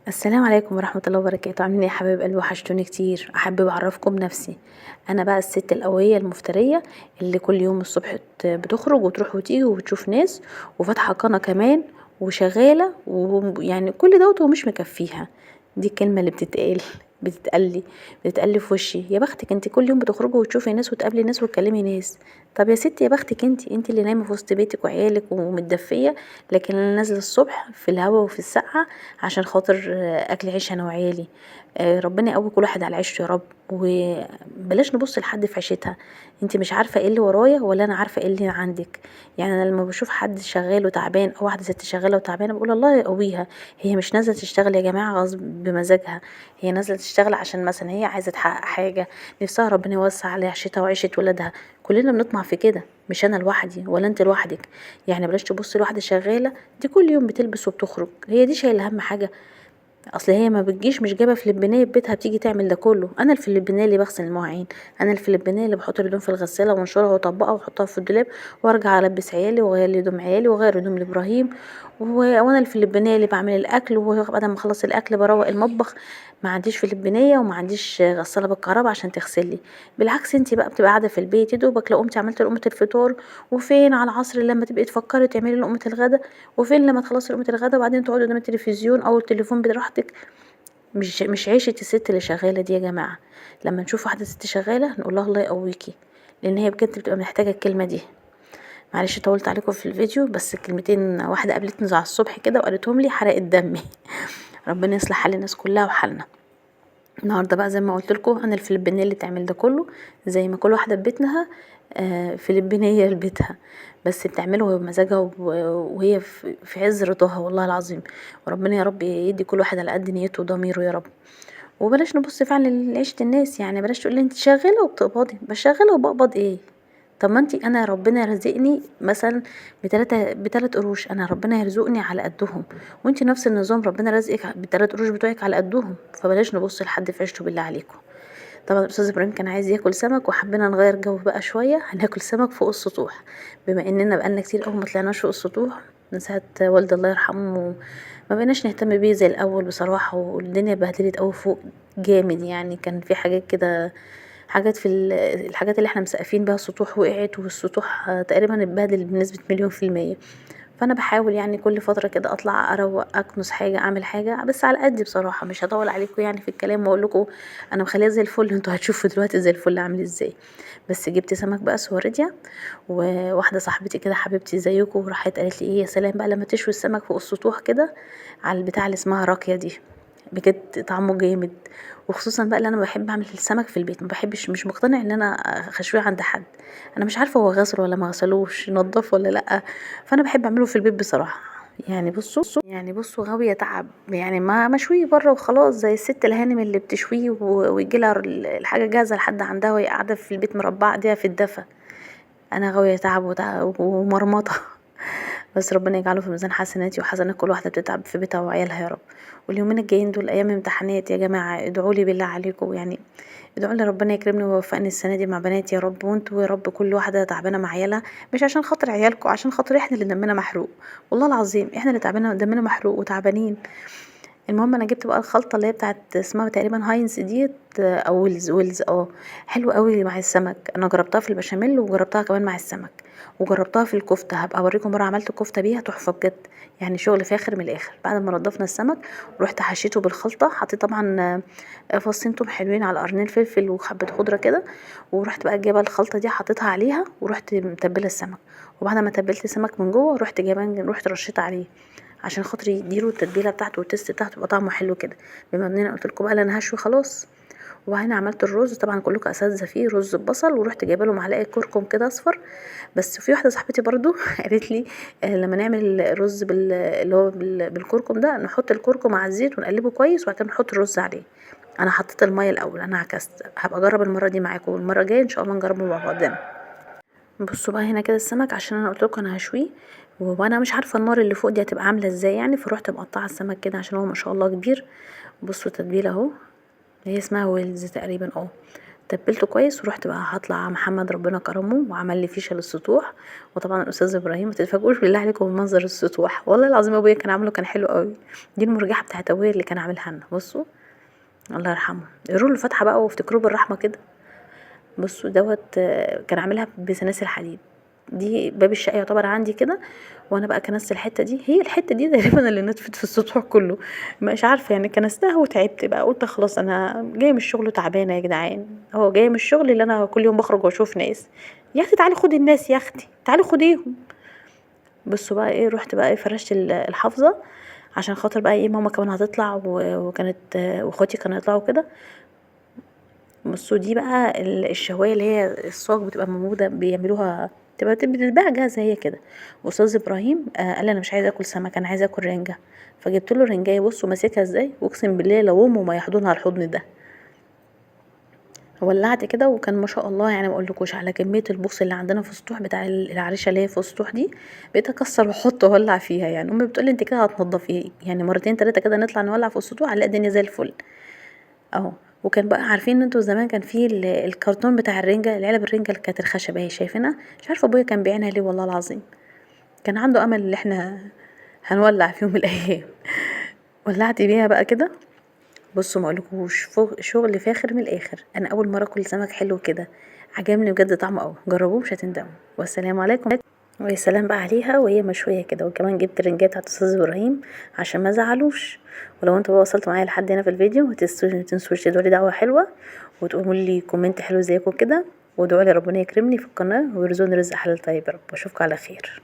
السلام عليكم ورحمة الله وبركاته. عاملين ايه يا حبايب قلبي؟ وحشتوني كتير. احب اعرفكم نفسي، انا بقى الست القوية المفترية اللي كل يوم الصبح بتخرج وتروح وتيجي وبتشوف ناس وفاتحة قناة كمان وشغالة، ويعني كل دوت ومش مكفيها. دي الكلمة اللي بتتقلي في وشي. يا بختك انت كل يوم بتخرجي وتشوفي ناس وتقابلي ناس وتكلمي ناس. طب يا ستي يا بختك انت اللي نايمة في وسط بيتك وعيالك ومتدفية، لكن انا نازلة الصبح في الهوا وفي السقعة عشان خاطر اكل عيش انا وعيالي. ربنا يقوي كل واحد على عيشته يا رب، وبلاش نبص لحد في عيشتها. انت مش عارفه ايه اللي ورايا ولا انا عارفه ايه اللي عندك. يعني انا لما بشوف حد شغال وتعبان او واحده ست شغاله وتعبانه بقول الله يقويها. هي مش نازله تشتغل يا جماعه غصب بمزاجها، هي نازله تشتغل عشان مثلا هي عايزه تحقق حاجه نفسها ربنا يوسع عليها عيشتها وعيشه ولادها. كلنا بنطمع في كده، مش انا لوحدي ولا انت لوحدك. يعني بلاش تبصي لواحده شغاله دي كل يوم بتلبس وبتخرج، هي دي شايله هم حاجه؟ اصل هي ما بتجيش مش جايبه فلبينيه ببيتها بتيجي تعمل ده كله. انا الفلبينيه اللي بغسل المواعين، انا الفلبينيه اللي بحط الهدوم في الغساله وانشرها واطبقها واحطها في الدولاب وارجع البس عيالي واغير هدوم عيالي واغير هدوم لابراهيم وانا الفلبينيه اللي بعمل الاكل، وبعد ما اخلص الاكل بروق المطبخ. ما عنديش فلبينيه وما عنديش غساله بالكهرباء عشان تغسلي. بالعكس انتي بقى بتبقى قاعده في البيت يا دوبك لو قمتي عملتي لقمه الفطار، وفين على العصر لما تبقي تفكري تعملي لقمه الغدا، وفين لما تخلصي لقمه الغدا وبعدين تقعدي قدام التلفزيون او التليفون براحتك. مش عيشة الست اللي شغالة دي يا جماعة. لما نشوف واحدة ست شغالة نقول لها الله يقويكي، لان هي بجد بتبقى محتاجة الكلمة دي. معلش طولت عليكم في الفيديو، بس كلمتين واحدة قابلتني على الصبح كده وقالتهم لي حرقت دمي. ربنا يصلح حال الناس كلها وحالنا. النهارده بقى زي ما قلت لكم انا الفلبينيه اللي تعمل ده كله، زي ما كل واحده في بيتها فلبينيه لبيتها، بس بتعمله بمزاجها وهي في عز رضاها والله العظيم. وربنا يا رب يدي كل واحد على قد نيته وضميره يا رب. وبلاش نبص فعلا لعيشة الناس، يعني بلاش تقولي انت شغالة وبتقبضي، بس شغالة وبقبض ايه؟ طب ما انتي انا ربنا رزقني مثلا بتلات قروش، انا ربنا يرزقني على قدهم، وانتي نفس النظام ربنا رزقك بالتلات قروش بتوعك على قدهم. فبلاش نبص لحد في عيشته بالله عليكم. طبعا الاستاذ ابراهيم كان عايز ياكل سمك وحبينا نغير جو بقى شويه، هناكل سمك فوق السطوح. بما اننا بقالنا كتير قوي ما طلعناش فوق السطوح من ساعه والد الله يرحمه، ما بقيناش نهتم بيه زي الاول بصراحه، والدنيا بهدلت قوي فوق جامد. يعني كان في حاجات كده، حاجات في الحاجات اللي احنا مسقفين بيها السطوح وقعت، والسطوح تقريبا اتبهدل بنسبه 100%. فانا بحاول يعني كل فتره كده اطلع اروق اكنس حاجه اعمل حاجه بس على قدي بصراحه، مش هطول عليكم يعني في الكلام واقول لكم انا مخليها زي الفل. انتوا هتشوفوا دلوقتي زي الفل عامل ازاي. بس جبت سمك بقى سوارديا، وواحده صاحبتي كده حبيبتي زيكم راحت قالت لي ايه يا سلام بقى لما تشوي السمك فوق السطوح كده على البتاع اللي اسمها راكيه دي، بجد طعمه جامد. وخصوصا بقى اللي انا بحب اعمل السمك في البيت، ما بحبش مش مقتنع ان انا اخشوه عند حد. انا مش عارفه هو غسل ولا ما غسلوش نضف ولا لا، فانا بحب اعمله في البيت بصراحه. يعني بصوا غاويه تعب، يعني ما مشويه بره وخلاص زي الست الهانم اللي بتشويه ويجي لها الحاجه جاهزه لحد عندها وهي قاعده في البيت مربعه ايديها في الدفا. انا غاويه تعب ومرمطه. بس ربنا يجعله في ميزان حسناتي وحسنات كل واحده بتتعب في بيتها وعيالها يا رب. واليومين الجايين دول ايام امتحانات يا جماعه، ادعوا لي بالله عليكم يعني، ادعوا لي ربنا يكرمني ويوفقني السنه دي مع بناتي يا رب، وانتوا يا رب كل واحده تعبانه مع عيالها، مش عشان خاطر عيالكم، عشان خاطر احنا اللي دمنا محروق. والله العظيم احنا اللي تعبانه دمنا محروق وتعبانين. المهم انا جبت بقى الخلطه اللي هي بتاعت اسمها تقريبا هاينز ديت او ويلز حلوه قوي مع السمك. انا جربتها في البشاميل وجربتها كمان مع السمك، وجربتها في الكفته. هبقى اوريكم مره عملت كفته بيها تحفه بجد، يعني شغل فاخر من الاخر. بعد ما نضفنا السمك ورحت حشيته بالخلطه، حطيت طبعا فصين توم حلوين على قرنين فلفل وحبه خضره كده، ورحت بقى جايبه الخلطه دي حطيتها عليها ورحت متبله السمك. وبعد ما تبلت السمك من جوه رحت رشيت عليه عشان خاطر يديله التتبيله بتاعته والتست بتاعته يبقى طعمه حلو كده. بما ان انا قلت لكم بقى انا هشوي خلاص. وهنا عملت الرز، طبعا كلكم اساتذه فيه، رز ببصل، ورحت جايبه له معلقه كركم كده اصفر. بس في واحده صاحبتي برضو قالت لي لما نعمل الرز بالكركم ده نحط الكركم على الزيت ونقلبه كويس وبعد كده نحط الرز عليه. انا حطيت الميه الاول، انا عكست. هبقى اجرب المره دي معاكم، والمره الجايه ان شاء الله نجربه مع بعضنا. بصوا بقى هنا كده السمك، عشان انا قلت لكم انا هشويه وانا مش عارفه النار اللي فوق دي هتبقى عامله ازاي يعني، فروحت مقطعه السمك كده عشان هو ما شاء الله كبير. بصوا التتبيله اهو، هي اسمها ويلز تقريبا تبلته كويس ورحت بقى هطلع محمد ربنا كرمه وعمل لي فيشه للسطوح. وطبعا الاستاذ ابراهيم ما تتفاجئوش بالله عليكم من منظر السطوح، والله العظيم ابويا كان عامله كان حلو قوي. دي المرجحه بتاعت ابويا اللي كان عاملها لنا. بصوا الله يرحمه، قروا له الفاتحه بقى وافتكروه بالرحمه كده. بصوا دوت كان عاملها بسلاسل حديد. دي باب الشقه يعتبر عندي كده، وانا بقى كنست الحته دي، هي الحته دي تقريبا اللي نطفت في السطوح كله، مش عارفه يعني كنستها وتعبت بقى، قلت خلاص انا جايه من الشغل تعبانه يا جدعان، هو جايه من الشغل اللي انا كل يوم بخرج واشوف ناس، يا اختي تعالي خدي الناس، يا اختي تعالي خديهم. بصوا بقى ايه، رحت بقى ايه فرشت الحافظه عشان خاطر بقى ايه ماما كمان هتطلع وكانت واخواتي كانوا يطلعوا كده. بصوا دي بقى الشوايه اللي هي الصاج بتبقى موجوده بيعملوها، تبقى بتتباع جاهزه هي كده. واستاذ ابراهيم قال لي انا مش عايزه اكل سمك، انا عايزه اكل رنجه. فجبت له رنجايه، بصوا ماسكها ازاي، واقسم بالله لو امه ما يحضنها الحضن ده. ولعت كده وكان ما شاء الله يعني ما اقولكوش على كميه البوص اللي عندنا في السطوح بتاع العريشه اللي هي في السطوح دي، بقيت اكسر واحط واولع فيها. يعني امي بتقولي انت كده هتنضفي يعني مرتين تلاته كده نطلع نولع في السطوح هنلاقي الدنيا زي الفل اهو. وكان بقى عارفين ان انتوا زمان كان في الكرتون بتاع الرنجة، العلب الرنجة اللي كانت الخشبة اهي شايفينها، مش عارفة ابويا كان بيعينها ليه والله العظيم، كان عنده امل ان احنا هنولع في يوم من الايام. ولعت بيها بقى كده. بصوا ما اقولكوش شغل فاخر من الاخر، انا اول مرة اكل سمك حلو كده، عجبني بجد طعمه قوي، جربوه مش هتندموا. والسلام عليكم. ويا سلام بقى عليها وهي مشوية كده. وكمان جبت الرنجات بتاعت استاذ ابراهيم عشان ما زعلوش. ولو انتوا بقى وصلتوا معايا لحد هنا في الفيديو متنسوش تدعوا لي دعوة حلوة وتقولوا لي كومنت حلو زيكم كده، وادعوا لي ربنا يكرمني في القناة ويرزقني رزق حلال طيب يا رب. واشوفكم على خير.